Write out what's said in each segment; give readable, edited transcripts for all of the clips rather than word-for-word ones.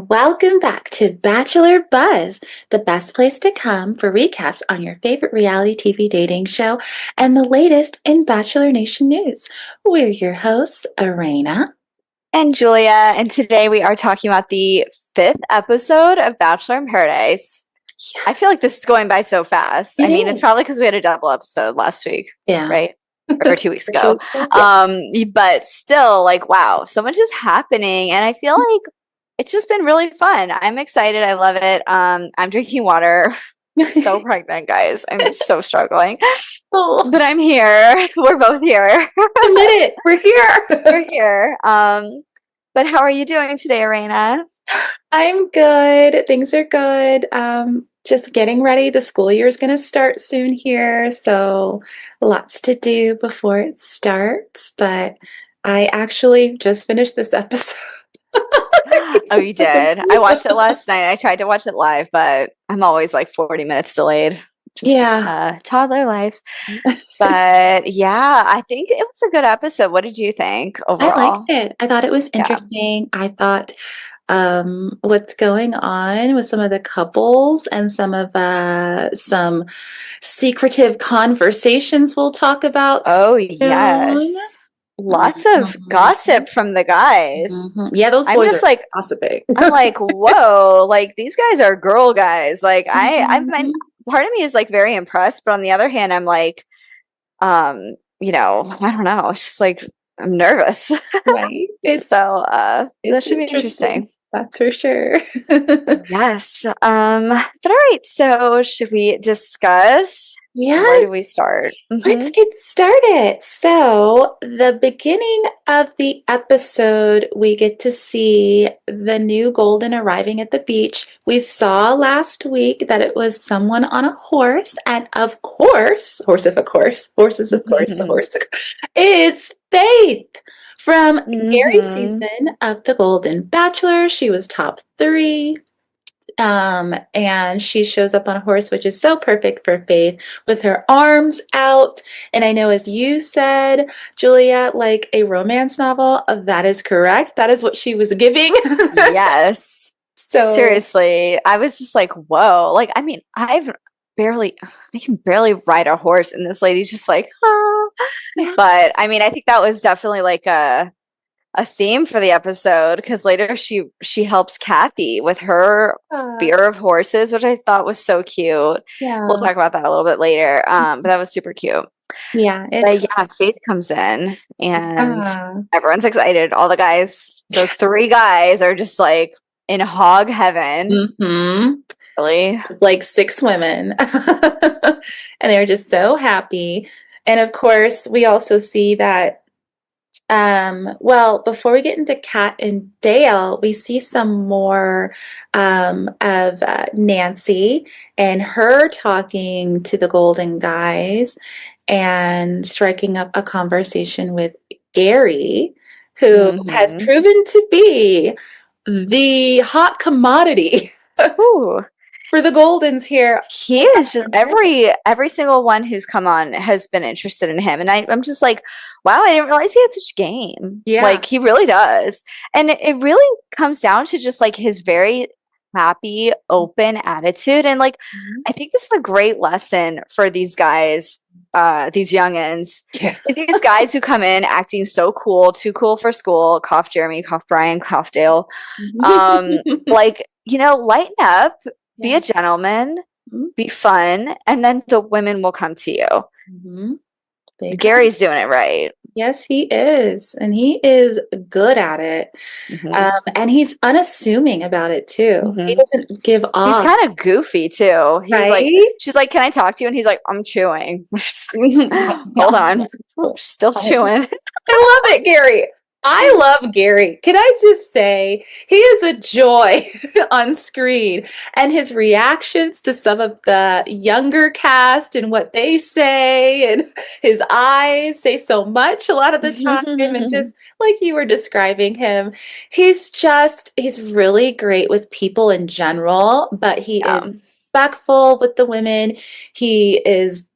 Welcome back to Bachelor Buzz, the best place to come for recaps on your favorite reality TV dating show and the latest in Bachelor Nation news. We're your hosts, Arena and Julia, and today we are talking about the fifth episode of Bachelor in Paradise. I feel like this is going by so fast. It's probably because we had a double episode last week, right? Or 2 weeks ago. But still, like, wow, so much is happening, and I feel like it's just been really fun. I'm excited. I love it. I'm drinking water. So pregnant, guys. I'm so struggling. But I'm here. We're both here. Admit it. We're here. We're here. But how are you doing today, Arena? I'm good. Things are good. Just getting ready. The school year is going to start soon here, so lots to do before it starts. But I actually just finished this episode. Oh, you did? I watched it last night. I tried to watch it live, but I'm always like 40 minutes delayed. Toddler life. But yeah, I think it was a good episode. What did you think overall? I liked it. I thought it was interesting. I thought what's going on with some of the couples and some secretive conversations we'll talk about. Oh, yes. Lots of gossip from the guys. Yeah, those boys are like gossiping. I'm like, whoa, like these guys are girl guys. Like I mean, part of me is like very impressed, but on the other hand, I'm like, I don't know. It's just like I'm nervous. Right. That should be interesting. That's for sure. Yes. But all right. So should we discuss? Yes. Where do we start? Let's get started. So, the beginning of the episode, we get to see the new Golden arriving at the beach. We saw last week that it was someone on a horse, and of course, it's Faith from Gary's season of The Golden Bachelor. She was top 3. And she shows up on a horse, which is so perfect for Faith, with her arms out. And I know, as you said, Julia, like a romance novel, that is correct. That is what she was giving. Yes. So seriously, I was just like, whoa. Like, I mean, I can barely ride a horse, and this lady's just like, oh. Yeah. But I mean, I think that was definitely like a theme for the episode, because later she helps Kathy with her fear of horses, which I thought was so cute. Yeah, we'll talk about that a little bit later. But that was super cute. Yeah. Faith comes in and everyone's excited. All the guys, those 3 guys, are just like in hog heaven. Really, like 6 women, and they're just so happy. And of course, we also see that. Well, before we get into Kat and Dale, we see some more of Nancy and her talking to the Golden guys and striking up a conversation with Gary, who has proven to be the hot commodity. Ooh. For the Goldens here. He is just every single one who's come on has been interested in him. And I'm just like, wow, I didn't realize he had such game. Yeah. Like, he really does. And it really comes down to just like his very happy, open attitude. And like, I think this is a great lesson for these guys, these youngins. Yeah. These guys who come in acting so cool, too cool for school, cough Jeremy, cough Brian, cough Dale. Like, lighten up. Be a gentleman, be fun, and then the women will come to you. Gary's doing it right. Yes, he is. And he is good at it. And he's unassuming about it, too. He doesn't give off. He's kind of goofy, too. She's like, can I talk to you? And he's like, I'm chewing. Hold on. Still chewing. I love it, Gary. I love Gary. Can I just say, he is a joy on screen, and his reactions to some of the younger cast and what they say, and his eyes say so much a lot of the time. And just like you were describing him, he's really great with people in general, but he is respectful with the women. He is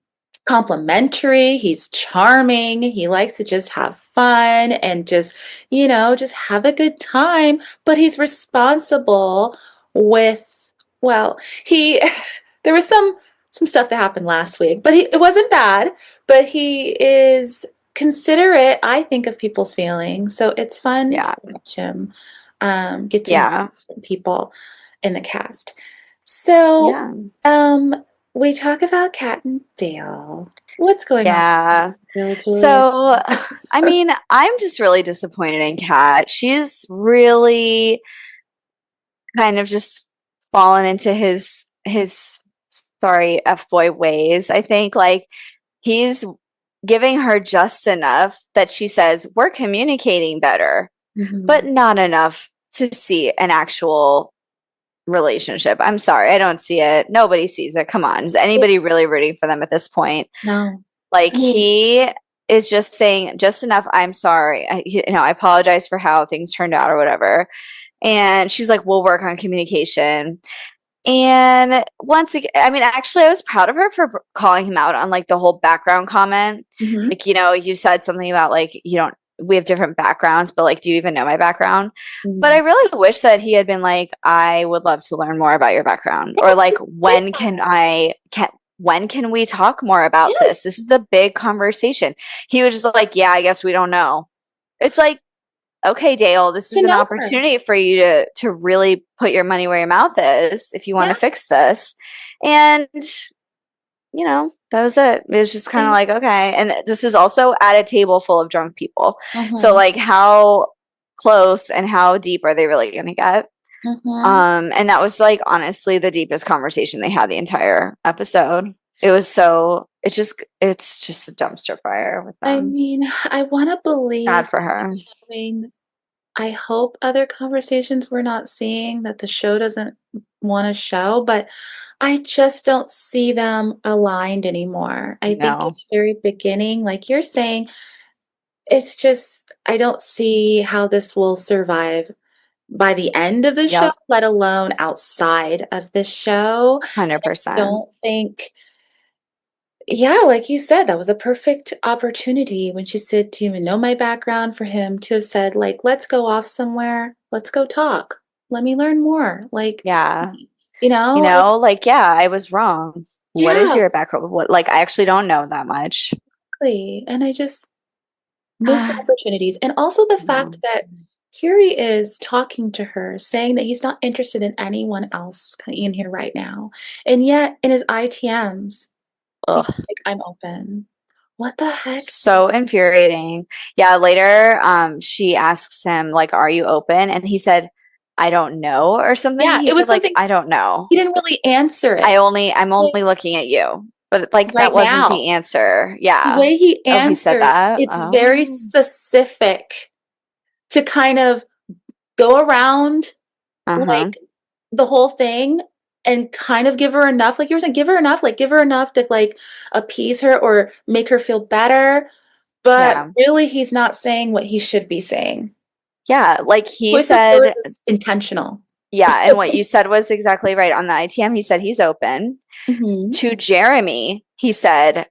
complimentary, he's charming, he likes to just have fun and just, just have a good time, but he's responsible with well, he there was some stuff that happened last week, but it wasn't bad, but he is considerate, I think, of people's feelings. So it's fun to Yeah. watch him get to know Yeah. people in the cast. So, Yeah. we talk about Kat and Dale. What's going on Yeah. with Julia? So, I mean, I'm just really disappointed in Kat. She's really kind of just fallen into his sorry, F-boy ways. I think like he's giving her just enough that she says, we're communicating better, but Mhm. not enough to see an actual relationship. I'm sorry, I don't see it. Nobody sees it. Come on. Is Yeah, anybody really rooting for them at this point? no. Like I mean, he is just saying just enough. I'm sorry. I apologize for how things turned out or whatever. And she's like, we'll work on communication. And once again, I mean, actually, I was proud of her for calling him out on like the whole background comment. mhm, Like, you said something about like, we have different backgrounds, but like, do you even know my background? But I mhm. really wish that he had been like, I would love to learn more about your background. Or Yes, like, he did that. when can we talk more about this? Yes, This is a big conversation. He was just like, yeah, I guess we don't know. It's like, okay, Dale, this to is an know her. opportunity for you to really put your money where your mouth is if you want Yeah, to fix this. And that was it. It was just kind of and like, okay. And this was also at a table full of drunk people. So mhm, like how close and how deep are they really going to get? mhm. And that was like honestly the deepest conversation they had the entire episode. It's just a dumpster fire with I them. mean, I wanna believe Sad for her. having I hope other conversations we're not seeing that the show doesn't wanna show, but I just don't see them aligned anymore. I think at No. the very beginning, like you're saying, it's just I don't see how this will survive by the end of the show, Yep. let alone outside of the show. I 100%. don't think yeah, like you said, that was a perfect opportunity when she said to even know my background for him to have said, like, let's go off somewhere. Let's go talk. Let me learn more. Like, tell Yeah. me, like, Like, yeah, I was wrong. What is yeah, your background? What, like, I actually don't know that much. exactly. And I just missed opportunities. And also the fact No. that Curie is talking to her, saying that he's not interested in anyone else in here right now. And yet in his ITMs, he's Ugh. like, I'm open. What the heck? So infuriating. Yeah, later, she asks him, like, are you open? And he said, I don't know, or something. Yeah, He it was said, like, something I don't know. he didn't really answer it. I'm Like, only looking at you. But like that right wasn't now, the answer. the Yeah. way he Oh, he said answers, that? it's very Oh. specific to kind of go around, Uh-huh. like, the whole thing and kind of give her enough, like you were saying, give her enough to, like, appease her or make her feel better, but Yeah. really he's not saying what he should be saying. Yeah. Like he Choice of words said, is intentional. yeah, and what you said was exactly right. On the ITM, he said he's open. Mhm. To Jeremy, he said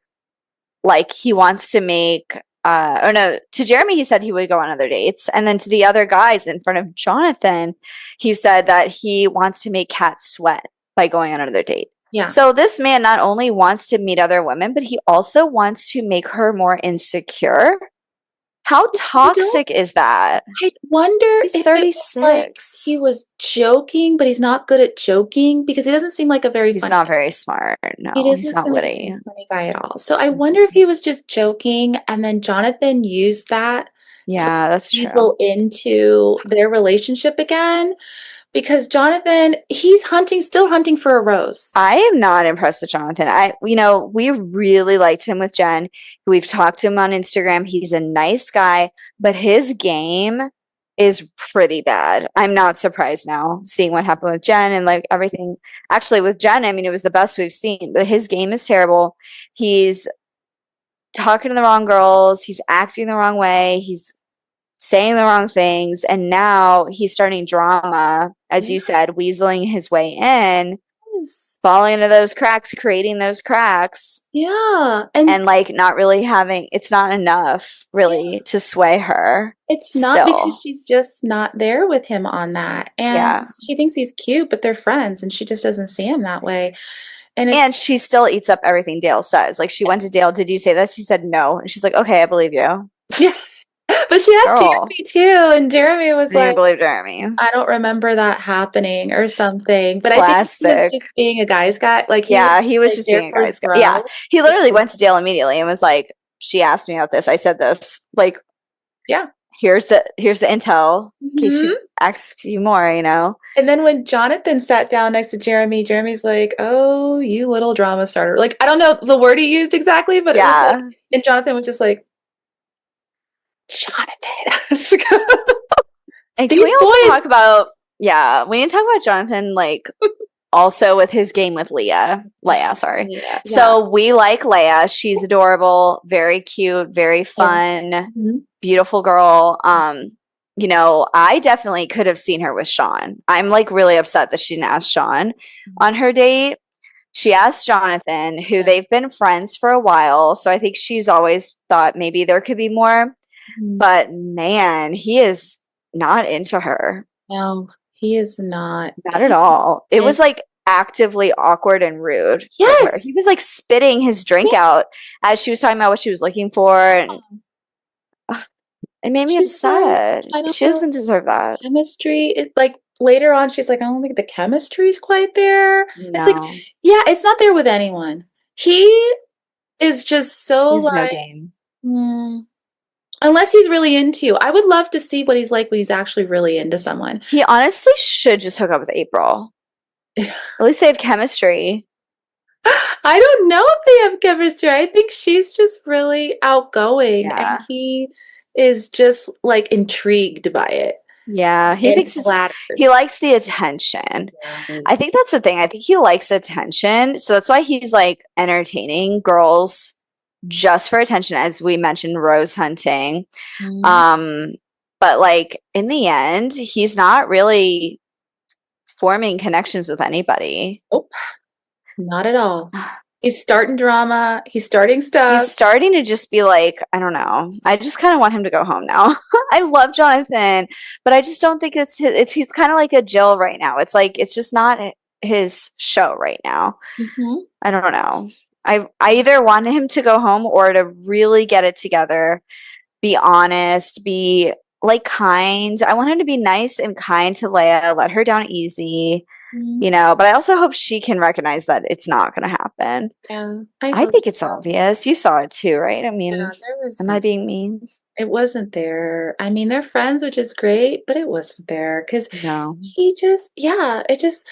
like he wants to make or no, to Jeremy he said he would go on other dates. And then to the other guys in front of Jonathan, he said that he wants to make Kat sweat by going on another date. Yeah. So this man not only wants to meet other women, but he also wants to make her more insecure. How See, toxic is that? I wonder He's if it was like he 36. was joking, but he's not good at joking because he doesn't seem like a very He's funny not guy. very smart. He No, he's doesn't not seem like a witty. very funny guy at all. So I wonder if he was just joking and then Jonathan used that to Yeah, that's true. weasel into their relationship again because Jonathan, he's still hunting for a rose. I am not impressed with Jonathan. We really liked him with Jen. We've talked to him on Instagram. He's a nice guy, but his game is pretty bad. I'm not surprised now seeing what happened with Jen and like everything. Actually, with Jen, I mean, it was the best we've seen, but his game is terrible. He's talking to the wrong girls. He's acting the wrong way. He's saying the wrong things. And now he's starting drama, as Yeah. you said, weaseling his way in is. Falling into those cracks, creating those cracks. Yeah. And and like not really having it's not enough yeah, really to sway her it's not because still. she's just not there with him on that. And Yeah. she thinks he's cute, but they're friends and she just doesn't see him that way. And it's And she still eats up everything Dale says. Like she went to Dale, did you say this? He said no. And she's like, okay, I believe you. yeah. But she asked Girl. Jeremy too, and Jeremy was I didn't like, believe Jeremy. I don't remember that happening or something. But I think he was Classic. just being a guy's guy. Like he was Yeah, he was like just there being a for his guy's guy. Yeah. bro. He literally went to Dale immediately and was like, she asked me about this. I said this. Like, Yeah. here's the intel in case she Hmm. asks you more, you know. And then when Jonathan sat down next to Jeremy, Jeremy's like, "Oh, you little drama starter." Like I don't know the word he used exactly, but it was like, Yeah. and Jonathan was just like, "Jonathan." And can we These also boys. talk about, yeah, we need to talk about Jonathan, like, also with his game with Leia, sorry. Yeah, yeah, So we like Leia. She's adorable, very cute, very yeah. fun, Mhm. beautiful girl. You know, I definitely could have seen her with Sean. I'm like really upset that she didn't ask Sean on her date. She asked Jonathan, who Yeah. they've been friends for a while. So I think she's always thought maybe there could be more. Mhm. But man, he is not into her. No, he is not. Not at He's all. It in. was like actively awkward and rude with her. He Yes. was like spitting his drink Yeah. out as she was talking about what she was looking for. And ugh, it made me She's like, upset. I don't She know. doesn't deserve that. Chemistry. It like later on, she's like, I don't think the chemistry's quite there. It's like, No, yeah, it's not there with anyone. He is just so he has no like, game. mm, unless he's really into you. I would love to see what he's like when he's actually really into someone. He honestly should just hook up with April. At least they have chemistry. I don't know if they have chemistry. I think she's just really outgoing and Yeah. he is just like intrigued by it Yeah. He and thinks flattered. he likes the attention. I Yes. think that's the thing. I think he likes attention. So that's why he's like entertaining girls just for attention, as we mentioned, rose hunting. Mhm. Um, but like in the end, he's not really forming connections with anybody. Nope, not at all. He's starting drama. He's starting He's stuff. starting to just be like, I don't know. I just kind of want him to go home now. I love Jonathan, but I just don't think it's he's kind of like a Jill right now. It's like it's just not his show right now. Mhm. I don't know. I either want him to go home or to really get it together, be honest, be like kind. I want him to be nice and kind to Leia, let her down easy, Mhm. you know, but I also hope she can recognize that it's not going to happen. Yeah, I I hope think it's so. obvious. You saw it too, right? I Yeah, mean, there was am I no, being mean? it wasn't there. I mean, they're friends, which is great, but it wasn't there because No. he just, yeah, it just,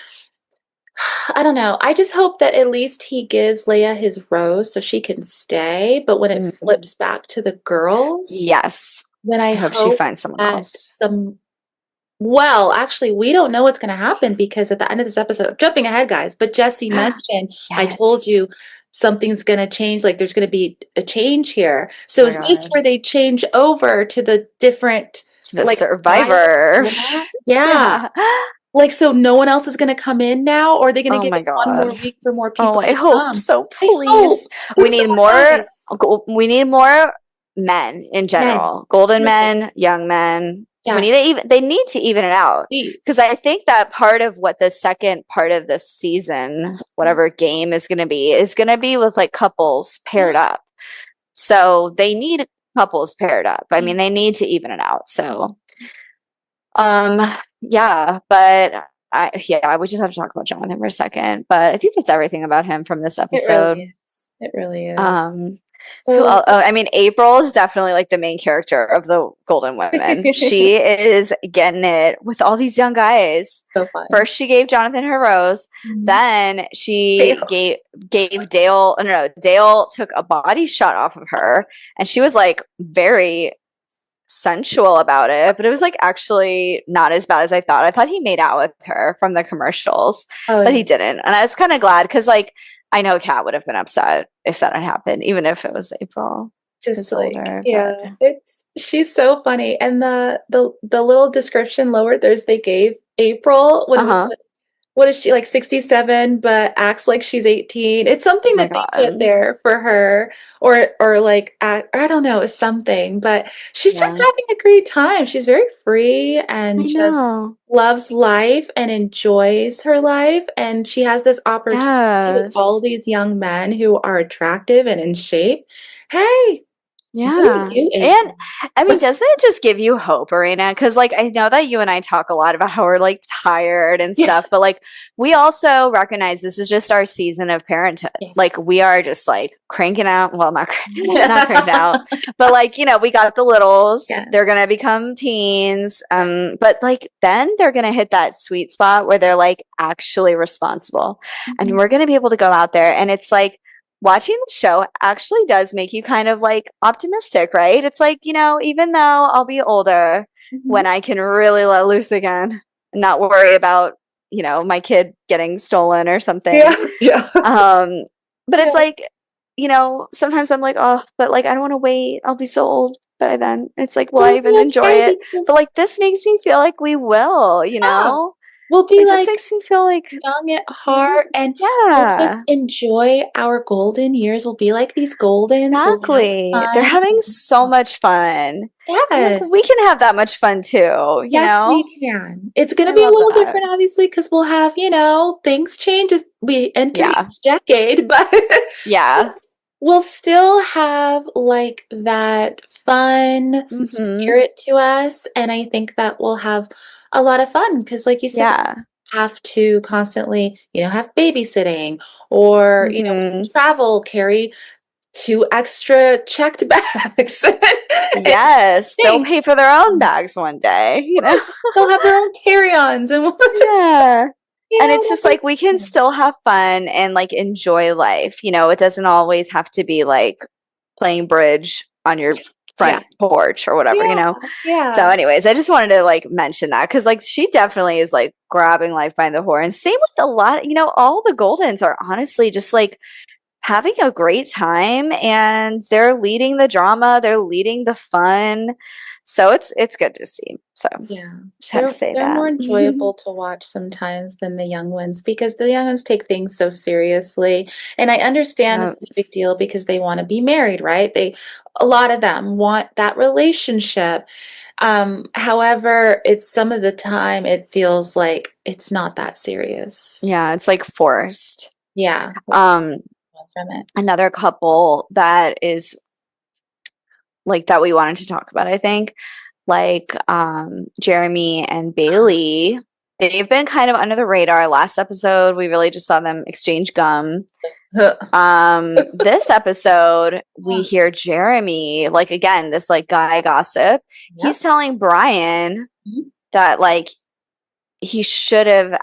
I don't know. I just hope that at least he gives Leia his rose so she can stay. But when it Mhm. flips back to the girls, Yes. then I I hope she hope finds someone that else. some, well, actually, we don't know what's going to happen because at the end of this episode, I'm jumping ahead, guys, but Jesse mentioned, I told you Yes. something's going to change. Like there's going to be a change here. Oh So my is this God. where they change over to the different, The like, style survivor. format? Yeah. Yeah. Like, so no one else is going to come in now, or are they going to Oh give my it one more God. week for more Oh, people I to hope come? so, I hope. please. We There's need someone, more guys. we need more men in Men. general. Golden Period. men, young men. We need to Yes. even they need to even it out. Please. Because I think that part of what the second part of this season, whatever game is gonna be with like couples paired up. So they need couples paired up. I Yeah. mean, they need to even it out. So um, yeah, but I would just have to talk about Jonathan for a second. But I think that's everything about him from this It really episode. is. It really is. Um, who So else? Oh, I mean, April is definitely like the main character of the Golden Women. She is getting it with all these young guys. so fun. First, she gave Jonathan her rose. Mhm. Then she Fail. gave Dale. No, no, Dale took a body shot off of her, and she was like very sensual about it, but it was like actually not as bad as I thought. I thought he made out with her from the commercials, Oh but he yeah. didn't. And I was kind of glad because like I know Kat would have been upset if that had happened, even if it was April Just who's like, older. But yeah, it's she's so funny. And the little description lower there's they gave April when it was uh-huh. what is she like 67 but acts like she's 18. It's something Oh my that they put God. there for her or like I don't know, it's something, but she's just Yeah. having a great time. She's very free and I just know. loves life and enjoys her life, and she has this opportunity with all Yes. these young men who are attractive and in shape. Hey, do Yeah. you, And April? I mean, doesn't it just give you hope, Arena? Because, like, I know that you and I talk a lot about how we're like tired and Yeah. stuff, but like, we also recognize this is just our season of parenthood. Like, Yes. we are just like cranking out, well, not not cranking out, but like, we got the littles, they're Yes. gonna become teens. But like, then they're gonna hit that sweet spot where they're like actually responsible, and Mhm. we're gonna be able to go out there, and it's like, watching the show actually does make you kind of like optimistic, right? It's like, even though I'll be older, Mhm. when I can really let loose again and not worry about, my kid getting stolen or something. Yeah. Yeah. Um, but it's Yeah. like, sometimes I'm like, oh, but like I don't want to wait. I'll be so old by then. It's like, will I We'll even be enjoy okay it? But because like this makes me feel like we will, yeah, we'll be Like this like makes me feel like, young at mhm, heart and we'll just yeah. enjoy our golden years. We'll be like these Goldens. We'll have Exactly. They're fun. having so much fun. And like Yes. we can have that much fun too, you Yes, we know? can. It's gonna I be a love little that. different, obviously, because we'll have, things change as we enter Yeah. each decade, but Yeah. we'll still have like that fun Mhm. spirit to us. And I think that we'll have a lot of fun because, like you said, we Yeah. have to constantly, have babysitting or, Mhm. travel, carry two extra checked bags. And Yes, they'll things. pay for their own bags one day. Yes, they'll have their own carry-ons and we'll just, Yeah. And it's it'll just be like we can fun. still have fun and like enjoy life. It doesn't always have to be like playing bridge on your Yeah. front porch or whatever. Yeah. So, Yeah. anyways, I just wanted to like mention that because like she definitely is like grabbing life by the horns. Same with a lot, all the Goldens are honestly just like having a great time and they're leading the drama, they're leading the fun. So it's good to see. So Yeah. just had to They're say they're that. more enjoyable to watch sometimes than the young ones because the young ones take things so seriously. And I understand this Yeah. is a big deal because they want to be married, right? A lot of them want that relationship. However, it's some of the time it feels like it's not that serious. Yeah, it's like forced. Yeah, that's Um, from it. Another couple that is like that we wanted to talk about, I think, like Jeremy and Bailey. They've been kind of under the radar. Last episode, we really just saw them exchange gum. This episode, we hear Jeremy, like again, this like guy gossip. He's Yep. telling Brian Mhm. that like he should have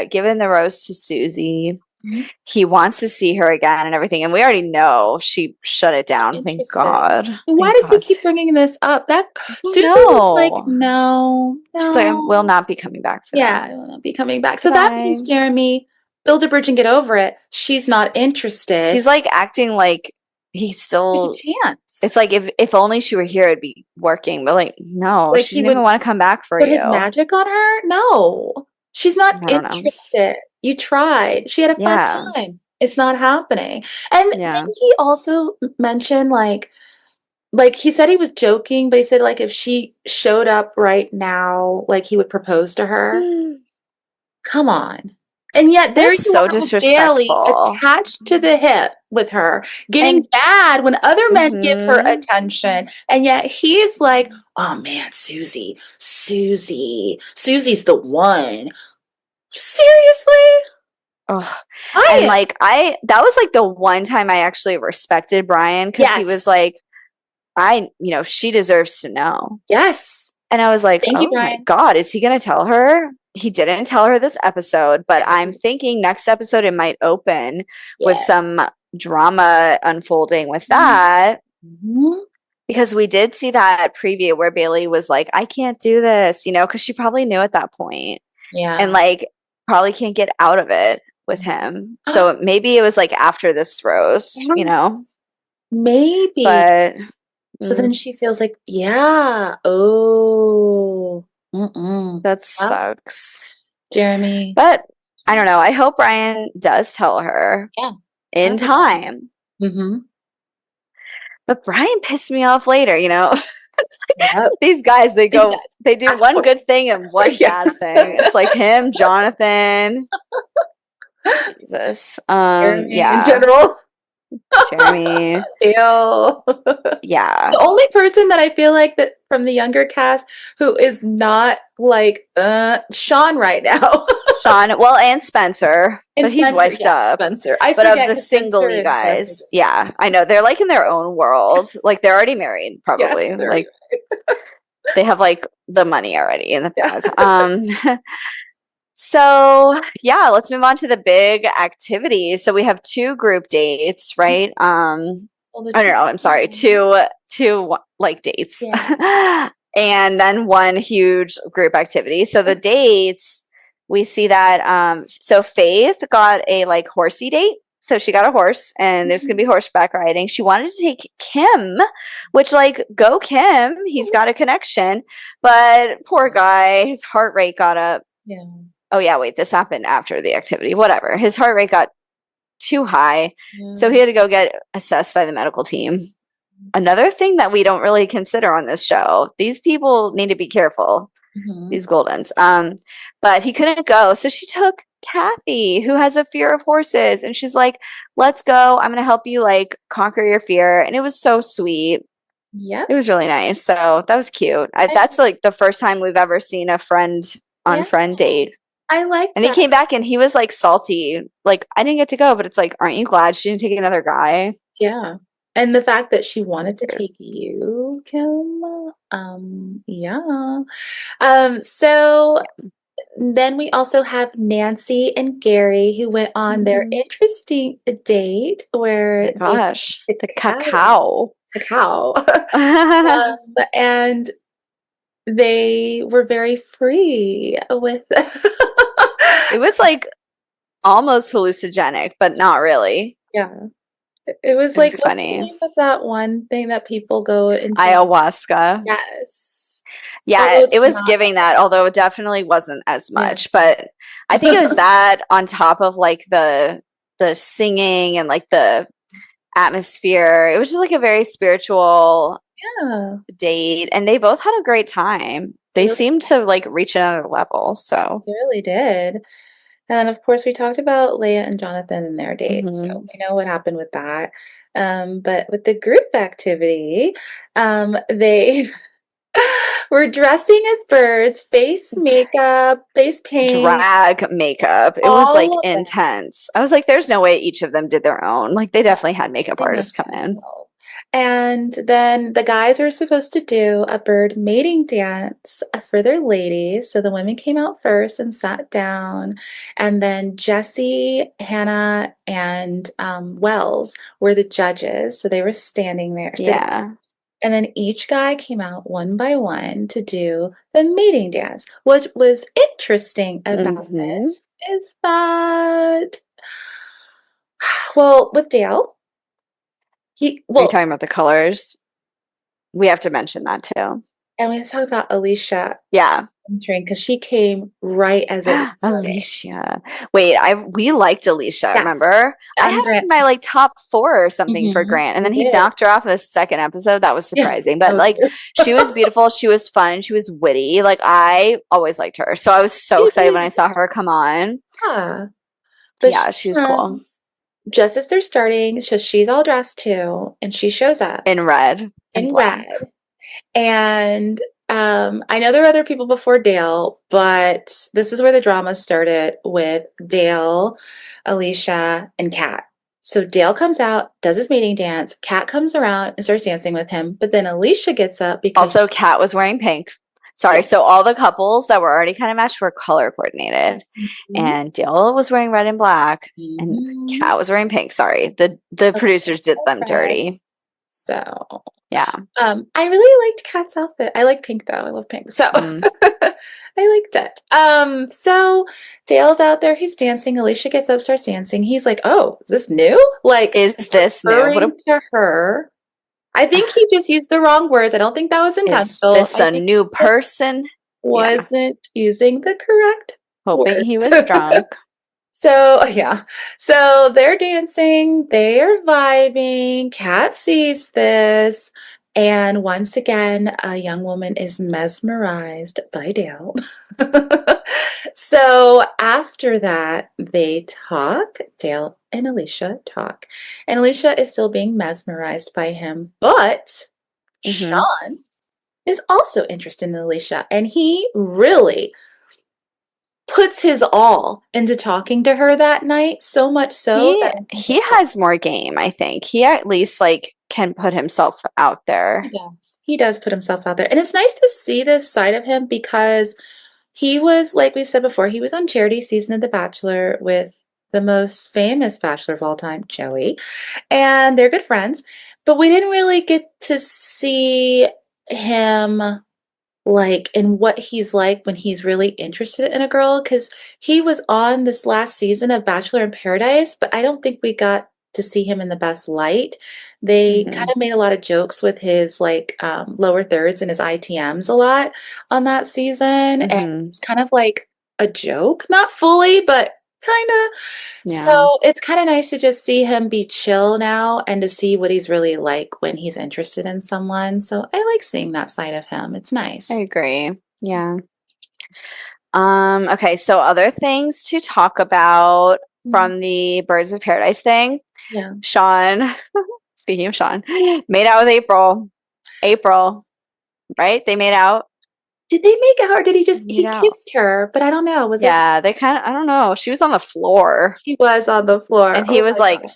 given the rose to Susie. Mhm. He wants to see her again and everything. And we already know she shut it Not down. Thank interested. God. So why Thank does he God. keep bringing this up? That I don't Susie was like, know. no, She's like, I will no. not be coming back for Yeah, that. I will not be coming back. So that Goodbye. means, Jeremy, build a bridge and get over it. She's not He's interested. like acting like he's There's a still, chance. it's like if only she were here, it'd be working. But like, no, Like she he didn't even would want to come back for put his you. magic on her? No. She's not I don't know. interested. You tried. She had a fun Yeah. time. It's not happening. And Yeah. didn't he also mention like he said he was joking, but he said like if she showed up right now, like he would propose to her? Come on. And yet That there is you so are with Bailey disrespectful. attached to the hip with her, getting And mad when other men give her mhm. attention. And yet he's like, oh man, Susie's the one. Seriously? Ugh. I And am. like that was like the one time I actually respected Brian because he was Yes. like, she deserves to know. Yes. And I was like, Thank you, oh my Brian. God, is he going to tell her? He didn't tell her this episode, but I'm Yes. thinking next episode it might open with Yes. some drama unfolding with Mhm. that Mhm. because we did see that preview where Bailey was like, I can't do this, because she probably knew at that point and Yeah. like probably can't get out of it with him. So maybe it was like after this rose. Maybe. But So then she feels like, yeah, oh, mm-mm. that Well, sucks. Jeremy, But I don't know. I hope Brian does tell her Yeah. I in hope so. time. Mm-hmm. But Brian pissed me off later, you know? It's like Yep. these guys, These guys. they do Act one for good thing and one yeah. bad thing. It's like him, Jonathan, Jesus. Jeremy in Yeah, general. Jeremy. Deal. Yeah. The only person that I feel like that from the younger cast who is not like Sean right now. Sean, well, and Spencer, And but he's Spencer, wifed yeah, up. Spencer. I But of forget the because Spencer single and Jess are guys, just yeah, I know they're like in their own world. Like they're already married, yes, probably. they're Like they have like the money already in the yeah. bag. So yeah, let's move on to the big activities. So we have two group dates, right? Well, the I don't two, know, I'm sorry, two like dates. yeah. And then one huge group activity. So the dates, we see that so Faith got a like horsey date. So she got a horse and there's gonna be horseback riding. She wanted to take Kim, which like go Kim, he's got a connection. But poor guy, his heart rate got up. Yeah. Oh yeah, wait, this happened after the activity. Whatever. His heart rate got too high. So Yeah. he had to go get assessed by the medical team. Another thing that we don't really consider on this show, these people need to be careful, Mm-hmm. these Goldens. But he couldn't go. So she took Kathy, who has a fear of horses, and she's like, let's go. I'm gonna help you like conquer your fear. And it was so sweet. Yep. It was really nice. So that was cute. I, That's like the first time we've ever seen a friend on yeah. friend date. I like And he that. came back and he was like salty. Like, I didn't get to go, but it's like, aren't you glad she didn't take another guy? Yeah. And the fact that she wanted to take you, Kim, yeah. So then we also have Nancy and Gary who went on their Mm-hmm. interesting date Oh where my they gosh, went the to cacao. Cacao. It And they were very free with was like almost hallucinogenic, but not really. yeah. It was It like was what's the funny. name of that one thing that people go into? Ayahuasca. Yes. Yeah, Oh, it it's was not. giving that, although it definitely wasn't as Yeah. much. But I think it was that on top of like the singing and like the atmosphere. It was just like a very spiritual Yeah. date, and they both had a great time. They They really, seemed to like reach another level. So, they really did. And then, of course, we talked about Leia and Jonathan and their dates. So mhm. we know what happened with that. But with the group activity, they were dressing as birds, face makeup, face paint, Drag makeup. It was like all of it. intense. I was like, there's no way each of them did their own. Like, they definitely had makeup They artists must come have in. help. And then the guys were supposed to do a bird mating dance for their ladies. So the women came out first and sat down. And then Jesse, Hannah, and Wells were the judges. So they were standing there, sitting. Yeah. And then each guy came out one by one to do the mating dance. What was interesting about Hmm. this is that, well, with Dale, Are you well, talking about the colors? We have to mention that too. and we talk about Alicia Yeah. entering because she came right as it was starting. Alicia. Wait, I we liked Alicia, Yes, remember? I had her in Grant's. my like top four or something for Mhm, Grant, and you then he did. knocked her off in the second episode. That was Yeah, surprising. that But was like weird. she was beautiful, she was fun, she was witty. Like I always liked her. So I was so She excited when I really, saw her come on. yeah. But she Yeah, she was cool. comes just as they're starting, so she's all dressed too, and she shows up In red and in black. red. And I know there were other people before Dale, but this is where the drama started with Dale, Alicia, and Kat. So Dale comes out, does his mating dance. Kat comes around and starts dancing with him, but then Alicia gets up because Also, Kat was wearing pink. Sorry, yeah, so all the couples that were already kind of matched were color coordinated. mhm, And Dale was wearing red and black, and mhm, Kat was wearing pink. Sorry, the a producers did little them red. dirty. So Yeah. I really liked Kat's outfit. I like pink though. I love pink. So Mm. I liked it. So Dale's out there, he's dancing. Alicia gets up, starts dancing. He's like, "Oh, is this new?" Like Is this new? What a, referring to her. I think he just used the wrong words. I don't think that was is intentional. this I a think new he just person? Yeah. wasn't using the correct Hoping words. he was drunk. So, yeah. So they're dancing, they're vibing. Kat sees this. And once again, a young woman is mesmerized by Dale. So after that, they talk. Dale and Alicia talk. And Alicia is still being mesmerized by him, but Mm-hmm. Sean is also interested in Alicia. And he really puts his all into talking to her that night, so much so He that I think he it hurt. has more game, I think. He at least like can put himself out He there. does. He does put himself out there. And it's nice to see this side of him because he was, like we've said before, he was on charity season of The Bachelor with the most famous bachelor of all time, Joey. And they're good friends. But we didn't really get to see him like in what he's like when he's really interested in a girl because he was on this last season of Bachelor in Paradise, but I don't think we got to see him in the best light. They kind Mm-hmm. of made a lot of jokes with his like lower thirds and his ITMs a lot on that season, and Mm-hmm. it's kind of like a joke, not fully, but kind of. Yeah, So it's kind of nice to just see him be chill now and to see what he's really like when he's interested in someone. So I like seeing that side of him. It's I nice. agree. Yeah. Okay, so other things to talk about Mhm. from the Birds of Paradise thing. Yeah. Sean, speaking of Sean, made out with April. April, right? They made out. Did they make out or did he They just made he out. kissed her? But I don't know. Was it Yeah, they kind of, I don't know. She was on the floor he was on the floor? and he Oh was my like God.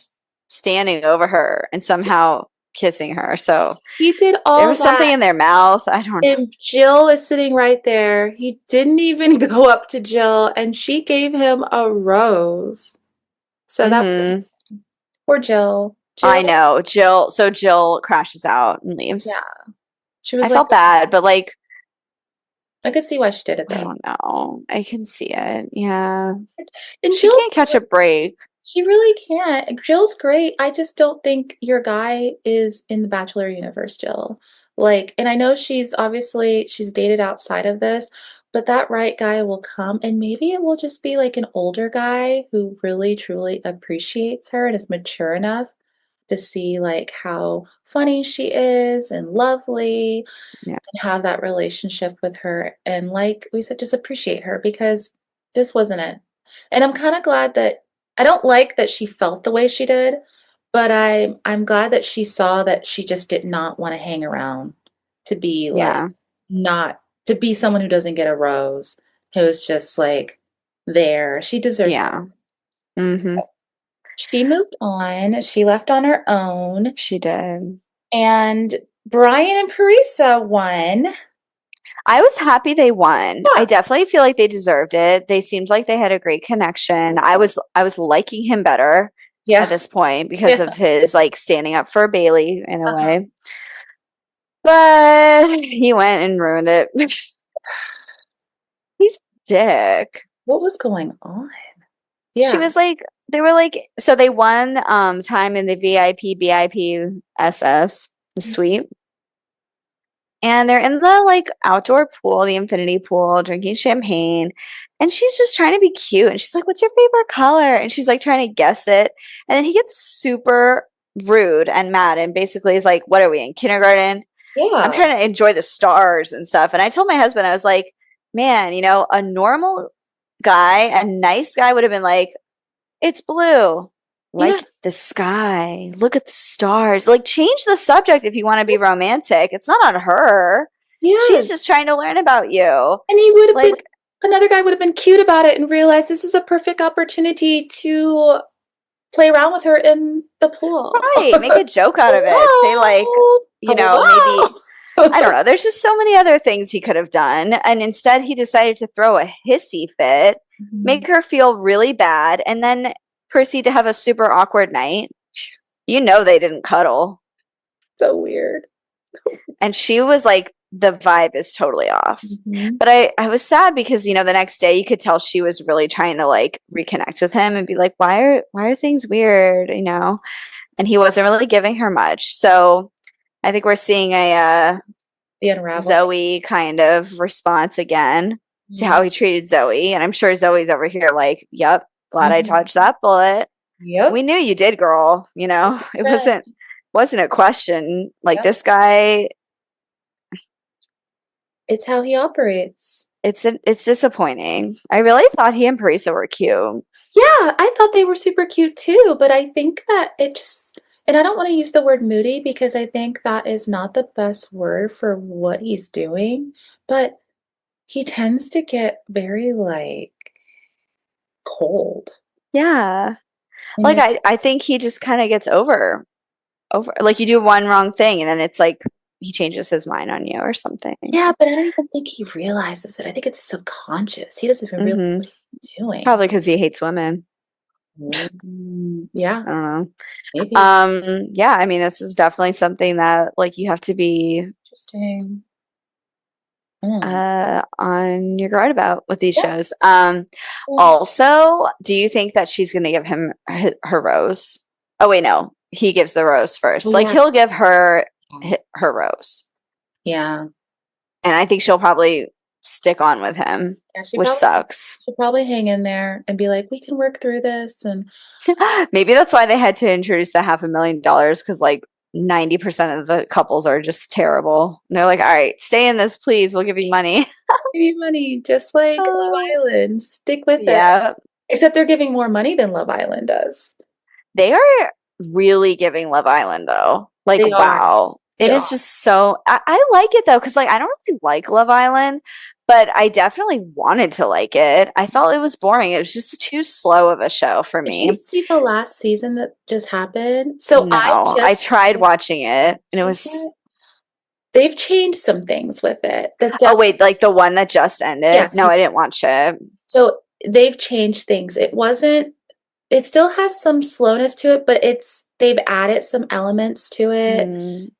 standing over her and somehow kissing her. So He did there all was something that in their mouth. I don't know. and Jill is sitting right there. He didn't even go up to Jill and she gave him a rose. So that was Hmm. interesting. Poor Jill. I Jill, know. Jill crashes out and leaves. yeah. She was I like, felt bad, but like, I could see why she did it I though. don't know. I can see it. Yeah. And She Jill's can't catch a break. she really can't. Jill's great. I just don't think your guy is in the Bachelor universe, Jill. Like, and I know she's obviously she's dated outside of this, but that right guy will come and maybe it will just be like an older guy who really truly appreciates her and is mature enough to see like how funny she is and lovely Yeah. and have that relationship with her. And like we said, just appreciate her because this wasn't it. And I'm kind of glad that I don't like that she felt the way she did, but I'm glad that she saw that she just did not want to hang around to be like Yeah. not to be someone who doesn't get a rose, who's just like there. She deserves better. Yeah. Hmm. She moved on. She left on her own, She did. and Brian and Parisa won. I was happy they won. I Yeah, definitely feel like they deserved it. They seemed like they had a great connection. I was liking him better at yeah, this point because yeah. of his like standing up for Bailey in a Uh-huh. way. But he went and ruined it. He's a dick. What was going on? She Yeah. was like, they were like, so they won time in the VIP SS the suite. And they're in the like outdoor pool, the infinity pool, drinking champagne. And she's just trying to be cute. And she's like, what's your favorite color? And she's like trying to guess it. And then he gets super rude and mad and basically is like, what are we in kindergarten? I'm Yeah. trying to enjoy the stars and stuff. And I told my husband, I was like, man, a normal guy, a nice guy would have been like, it's blue. Yeah. Like the sky. Look at the stars. Like change the subject if you want to be romantic. It's not on her. She's Yes. just trying to learn about you. And he would have been Like, another guy would have been cute about it and realized this is a perfect opportunity to play around with her in the pool. right, make a joke out of it. Say like, Hello. maybe Hello. I don't know. There's just so many other things he could have done. And instead he decided to throw a hissy fit, Mhm. make her feel really bad, and then proceed to have a super awkward night. They didn't cuddle. So weird. And she was like, the vibe is totally off. Mhm. But I was sad because, the next day you could tell she was really trying to like reconnect with him and be like, why are things weird, And he wasn't really giving her much. So I think we're seeing a The unraveling. Zoe kind of response again to Mhm. how he treated Zoe. And I'm sure Zoe's over here like, yep. Glad I Mhm. dodged that bullet. We Yep. knew you did, girl. You know, it Right. wasn't a question. Like Yep. this guy, It's how he operates. it's disappointing. I really thought he and Parisa were cute. Yeah, I thought they were super cute too, but I think that it just, and I don't want to use the word moody because I think that is not the best word for what he's doing, but he tends to get very like cold. Yeah. And Like like, I think he just kind of gets over like you do one wrong thing and then it's like he changes his mind on you or something. yeah, but I don't even think he realizes it. I think it's subconscious. He doesn't even realize Hmm. what he's doing. Probably because he hates women. Yeah, I don't know. maybe. Yeah, I mean, this is definitely something that like you have to be Interesting. Mm. on your guard about with these Yeah, shows. yeah. Also, do you think that she's gonna give him her rose? Oh wait, no, he gives the rose Oh, first. Like yeah. he'll give her her rose, Yeah. and I think she'll probably stick on with him, Yeah, which sucks. she'll probably hang in there and be like, "We can work through this." And Maybe that's why they had to introduce the $500,000 because like 90% of the couples are just terrible. And they're like, all right, stay in this, please. We'll give you money. give you money, just like Love Uh, Island. Stick with it. yeah. Except they're giving more money than Love Island does. They are really giving Love Island though. Like, They are. wow. They It is are. just so I like it though, because like I don't really like Love Island, but I definitely wanted to like it. I felt it was boring. It was just too slow of a show for Did you me. see the last season that just happened? So I No, I just tried watching it and it watched was it. They've changed some things with it. The oh def wait, like the one that just ended? Yes. No, I didn't watch it. So they've changed things. It wasn't, it still has some slowness to it, but they've added some elements to it.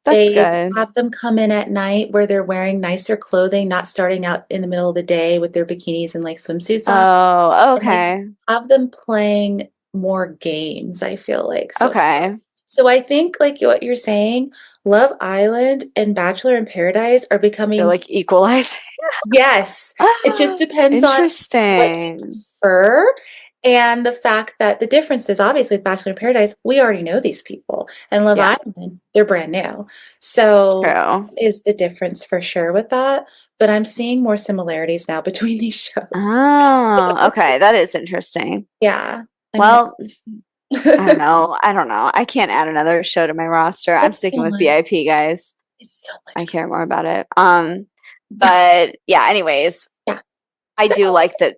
That's They good. have them come in at night where they're wearing nicer clothing, not starting out in the middle of the day with their bikinis and like swimsuits on. Oh, And they okay. have them playing more games, I feel like so far. Okay. So I think like what you're saying, Love Island and Bachelor in Paradise are They're becoming, like equalizing. yes, it just depends on what you Interesting. prefer. And the fact that the difference is obviously with Bachelor in Paradise, we already know these people. And Love Yeah, Island, they're brand new. So true. is the difference for sure with that. But I'm seeing more similarities now between these shows. Oh, okay. That is interesting. Yeah. I mean, Well, I don't know. I don't know. I can't add another show to my roster. I'm it's sticking so with much. BIP, guys. It's so I much care more about it. But yeah, anyways, yeah. I So do like the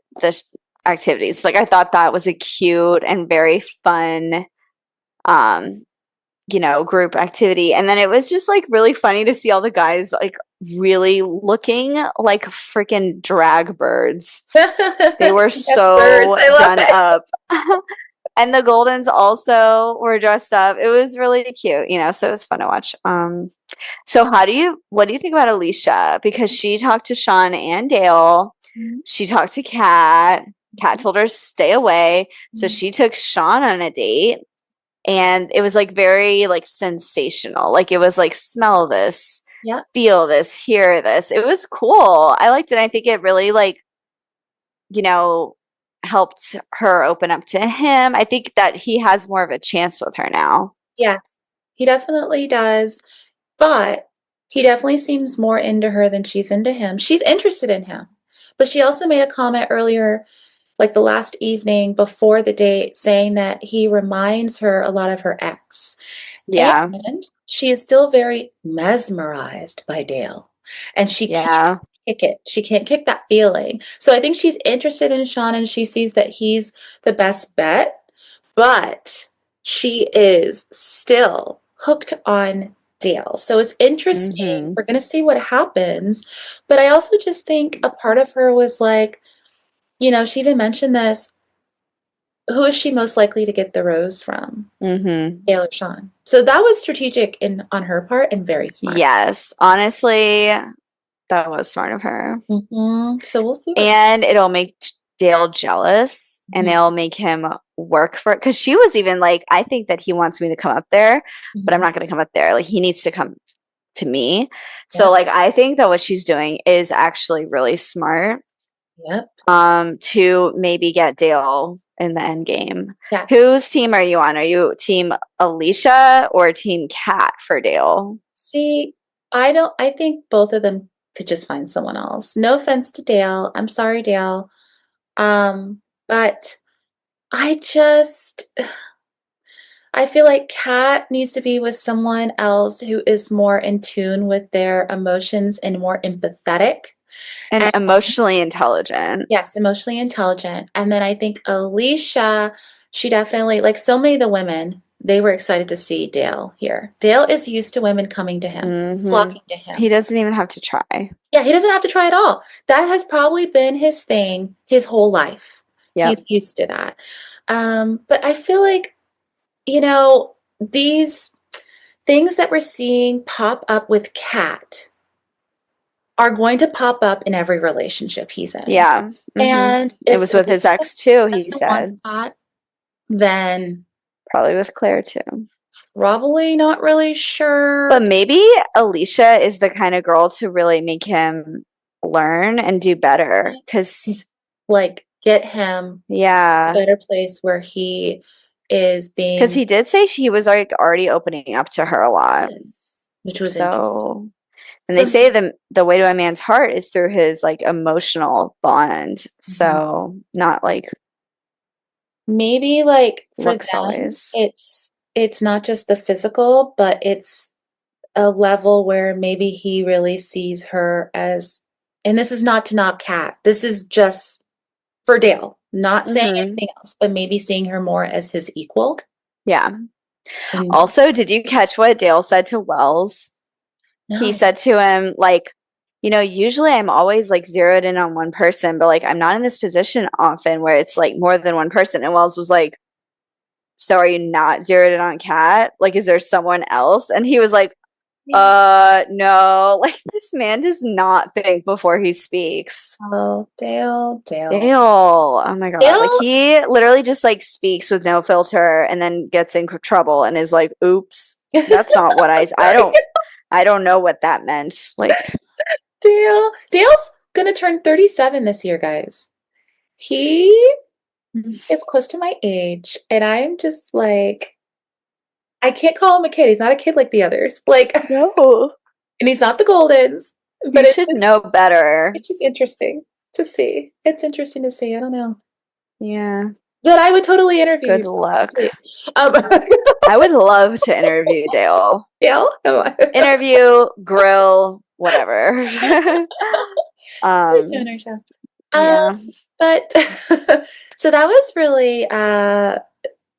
activities. Like I thought that was a cute and very fun um group activity. And then it was just like really funny to see all the guys like really looking like freaking drag birds. They were yes, birds. so I love done it. up. And the Goldens also were dressed up. It was really cute, so it was fun to watch. So what do you think about Alicia? Because she talked to Sean and Dale. She talked to Kat. Kat told her to stay away. So she took Sean on a date and it was like very like sensational. Like it was like smell this, Yeah. feel this, hear this. It was cool. I liked it. I think it really like, you know, helped her open up to him. I think that he has more of a chance with her now. Yes, he definitely does. But he definitely seems more into her than she's into him. She's interested in him. But she also made a comment earlier, like the last evening before the date, saying that he reminds her a lot of her ex. Yeah. And she is still very mesmerized by Dale. And she can't Yeah. kick it. She can't kick that feeling. So I think she's interested in Sean and she sees that he's the best bet, but she is still hooked on Dale. So it's interesting. Mm-hmm. We're going to see what happens. But I also just think a part of her was like, she even mentioned this. Who is she most likely to get the rose from? Mm-hmm. Dale or Sean? So that was strategic on her part and very smart. Yes. Honestly, that was smart of her. So we'll see what. And it'll make Dale jealous and Mhm, it'll make him work for it. Cause she was even like, I think that he wants me to come up there, but I'm mhm. not going to come up there. Like, he needs to come to me. So, Yeah. like, I think that what she's doing is actually really smart. Yep. to maybe get Dale in the end game. Yes. Whose team are you on? Are you team Alicia or team Cat for Dale? See, I think both of them could just find someone else. No offense to Dale. I'm sorry, Dale. But I just I feel like Kat needs to be with someone else who is more in tune with their emotions and more empathetic. And And emotionally intelligent. yes, emotionally intelligent. And then I think Alicia, she definitely, like so many of the women, they were excited to see Dale here. Dale is used to women coming to him, Mm-hmm. flocking to He him. doesn't even have to try. Yeah, he doesn't have to try at all. That has probably been his thing his whole life. He's Yep. used to that. But I feel like, you know, these things that we're seeing pop up with Kat are going to pop up in every relationship he's in. Yeah. Mm-hmm. And It if was with his Alicia ex too, he doesn't want said. that, then Probably with Claire too. probably not really sure. But maybe Alicia is the kind of girl to really make him learn and do better. Cause Like get him a yeah. better place where he is Because being he did say he was like already opening up to her a lot. yes, which was interesting. So, and they So say the way to a man's heart is through his like emotional bond. mhm. So not like Maybe like for looks them, always. it's not just the physical, but it's a level where maybe he really sees her as, and this is not to knock Kat. This is just for Dale, not saying Mm-hmm. anything else, but maybe seeing her more as his equal. Yeah. And Also, did you catch what Dale said to Wells? He no, said to him, like, usually I'm always like zeroed in on one person, but like I'm not in this position often where it's like more than one person. And Wells was like, so are you not zeroed in on Kat? Like, is there someone else? And he was like, no. Like, this man does not think before he speaks. oh, Dale. Dale. Oh my God. Like, Dale, he literally just like speaks with no filter and then gets in trouble and is like, oops, that's not what sorry, I don't know what that meant. Like, Dale's gonna turn 37 this year, guys. He is close to my age, and I'm just like, I can't call him a kid. He's not a kid like the others. Like, no. and he's not the Goldens, He but should know better. it's just interesting to see. It's interesting to see. I don't know. Yeah. But I would totally interview Good you, luck. please. I would love to interview Dale. Dale, come on. Interview, grill, whatever. We're doing um, our show. yeah. But so that was really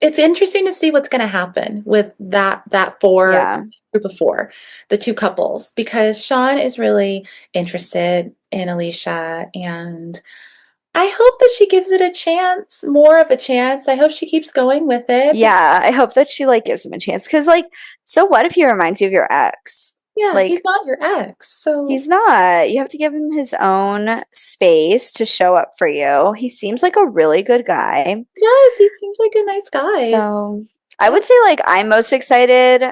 it's interesting to see what's going to happen with that four Yeah. group of four, the two couples, because Sean is really interested in Alicia, and I hope that she gives it a chance, more of a chance. I hope she keeps going with it. Yeah. I hope that she like gives him a chance. Cause like, so what if he reminds you of your ex? Yeah, he's Like, not your ex, so he's not. You have to give him his own space to show up for you. He seems like a really good guy. yes, he seems like a nice guy. So I Yeah, would say like I'm most excited.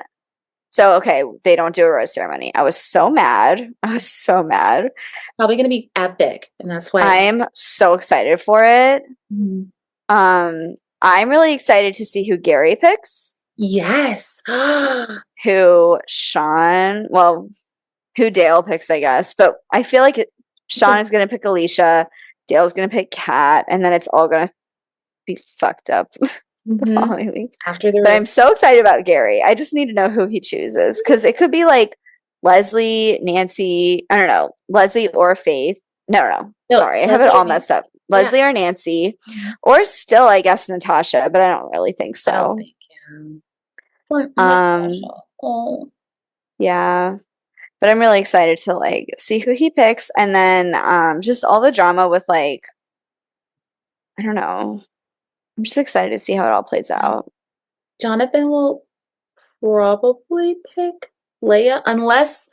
So okay, they don't do a rose ceremony. I was so mad. I was so mad. probably going to be epic, and that's why. I am so excited for it. Mhm. I'm really excited to see who Gary picks, Yes. who Sean, well, who Dale picks, I guess. But I feel like Sean is going to pick Alicia, Dale's going to pick Kat, and then it's all going to be fucked up the Mhm. following week. After the But I'm rose. so excited about Gary. I just need to know who he chooses because it could be like Leslie, Nancy, I don't know, Leslie or Faith. No, no, no. No, Sorry, I have it Leslie or all messed Nancy. up. Yeah. Leslie or Nancy, Mhm. or still, I guess, Natasha, but I don't really think I don't so. think, poor Um, Natasha. Oh. yeah, but I'm really excited to like see who he picks and then just all the drama with like, I don't know. I'm just excited to see how it all plays out. Jonathan will probably pick Leia unless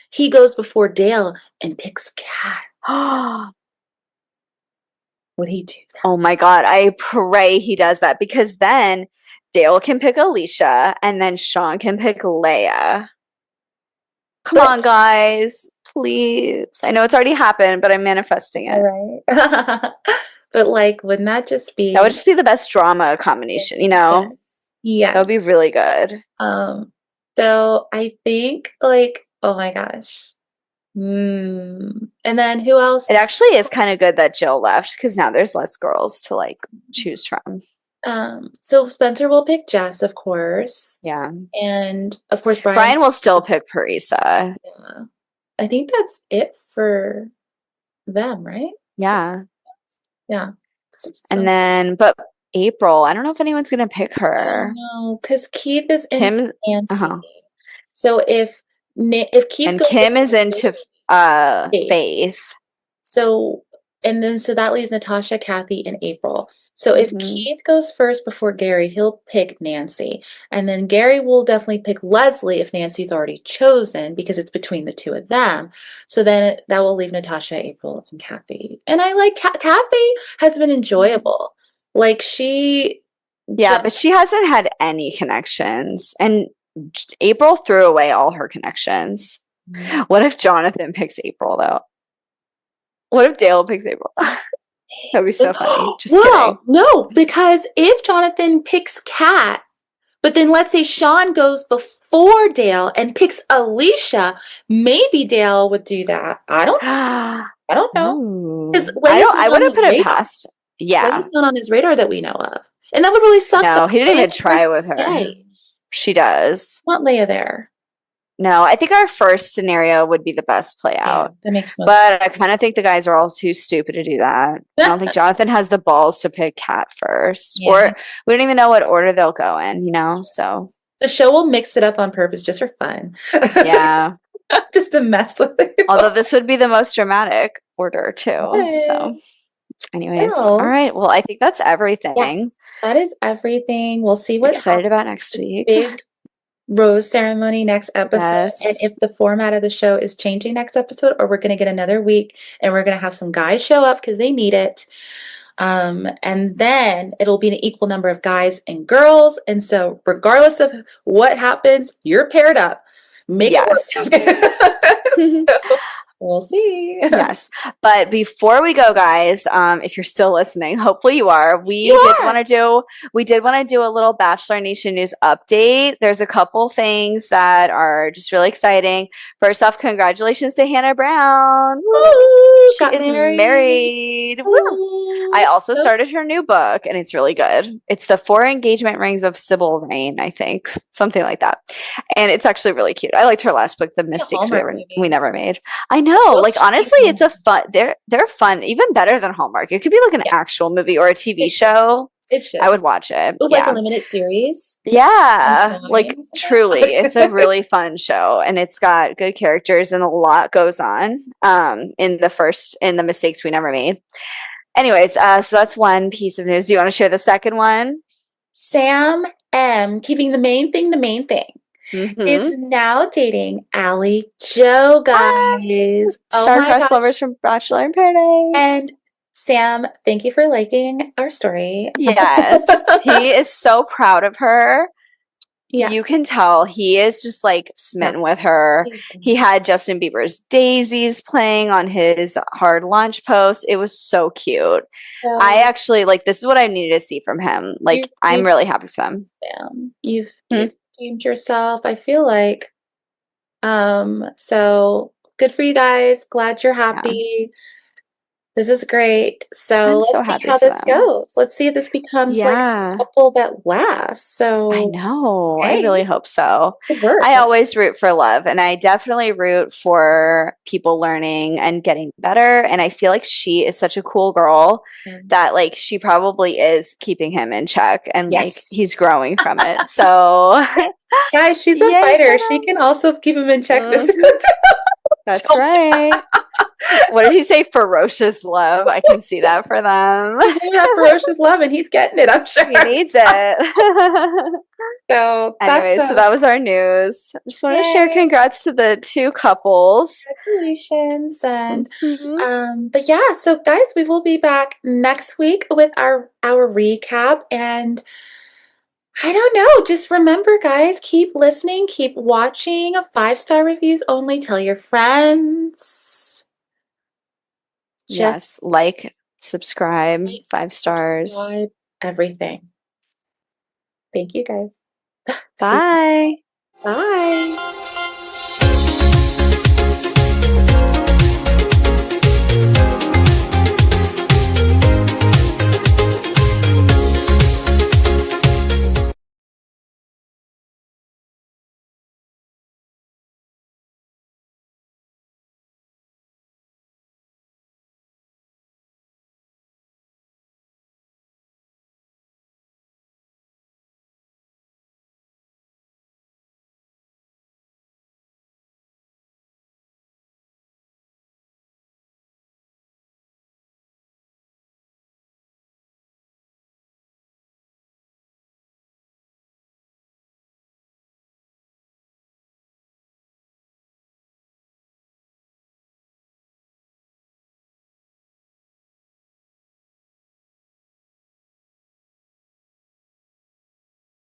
he goes before Dale and picks Kat. Would he do that? Oh my God, I pray he does that because then Dale can pick Alicia and then Sean can pick Leia. Come on, guys. Please. I know it's already happened, but I'm manifesting All it. right. But like, wouldn't that just That would be just be the best drama combination, you yes. know? That Yes. would be really good. Um, so I think like, oh my gosh. And then who It else? actually is kind of good that Jill left because now there's less girls to like choose from. So Spencer will pick Jess, of course. Yeah. And of course Brian. Brian will still pick Parisa. Yeah. I think that's it for them, right? Yeah. Yeah. And So then, but April, I don't know if anyone's going to pick I don't her. know, because Keith is into Kim, Nancy. uh-huh. So if Keith And goes Kim is with into Faith, Faith. so and then so that leaves Natasha, Kathy, and April. So if Hmm. Keith goes first before Gary, he'll pick Nancy. And then Gary will definitely pick Leslie if Nancy's already chosen because it's between the two of them. So then that will leave Natasha, April, and Kathy. And I like Kathy has been enjoyable. Like she Yeah, but just she hasn't had any connections. And April threw away all her connections. What if Jonathan picks April, though? What if Dale picks April? That'd be so funny. Just kidding. well, no, because if Jonathan picks Kat, but then let's say Sean goes before Dale and picks Alicia, maybe Dale would do that. I don't know. Because Ooh. Leia's I not on wouldn't his put it radar. past. Yeah. Leia's not on his radar that we know of. And that would really suck No, he though. didn't Leia even deserves try to with her. stay. She does. I want Leia there. No, I think our first scenario would be the best play Yeah, out. that makes most But I kind of think the guys are all too stupid to do that. I don't think Jonathan has the balls to pick Kat first. yeah. Or we don't even know what order they'll go in, you know? So, The show will mix it up on purpose just for fun. yeah. Just to mess with it. Although this would be the most dramatic order, too. Okay. So, anyways, all Well, right. Well, I think that's everything. yes, that is everything. We'll see what Excited happens about with next the week. big rose ceremony next episode, and Yes. if the format of the show is changing next episode, or we're going to get another week and we're going to have some guys show up because they need it. And then it'll be an equal number of guys and girls. And so, regardless of what happens, you're paired up. Make it Yes. work. So, we'll see. Yes. But before we go, guys, if you're still listening, hopefully you are, You are. we did want to do a little Bachelor Nation news update. There's a couple things that are just really exciting. First off, congratulations to Hannah Brown. Woo, She got is married. married. Woo. I Ooh, also so started her new book and it's really good. It's the Four Engagement Rings of Sybil Rain, I think, something like that. And it's actually really cute. I liked her last book, The a Mistakes Hallmark We movie. Never Made. I know, Both like should be honestly, it's a Hallmark. fun. They're fun, even better than Hallmark. It could be like an Yeah, actual movie or a TV it should. show. It I should. would watch it. With like a Yeah. limited series on Yeah, Prime like or truly, it's a something. really fun show and it's got good characters and a lot goes on in the mistakes we never made. Anyways, so that's one piece of news. Do you want to share the second one? Sam M, keeping the main thing, is Mm-hmm. now dating Allie Joe, Ah, guys. Oh my star-crossed gosh. lovers from Bachelor in Paradise. And Sam, thank you for liking our story. Yes, he is so proud of her. You Yes. can tell he is just like Yeah. smitten with her. He's He had Justin Bieber's Daisies playing on his hard lunch post. It was so cute. I so actually like this is what I needed to see from him. you Like I'm you really happy for them. Sam. You've Hmm? you've redeemed yourself. I feel like so good for you guys. Glad you're Yeah. happy. This is great. So I'm so let's see happy how for this them. goes. Let's see if this becomes like a Yeah. couple that lasts. I So, know. I hey, really hope so. good work. I always root for love, and I definitely root for people learning and getting better. And I feel like she is such a cool girl that, like, she probably is keeping him in check and, like, Yes. he's growing from it. So, Guys, she's a yay for fighter. She them. can also keep him in check physically. Mhm. That's right. What did he say? Ferocious love. I can see that for them. He's giving that ferocious love and he's getting it, I'm sure. He needs it. So that's Anyways, so that was our news. I just wanted to share yay. congrats to the two couples. Congratulations. And Mhm. but yeah, so guys, we will be back next week with our recap and I don't know. Just remember, guys, keep listening, keep watching. 5-star reviews only. Tell your friends. Yes, Just like, subscribe, like, 5 stars. subscribe, everything. Thank you, guys. See you. Bye. Bye.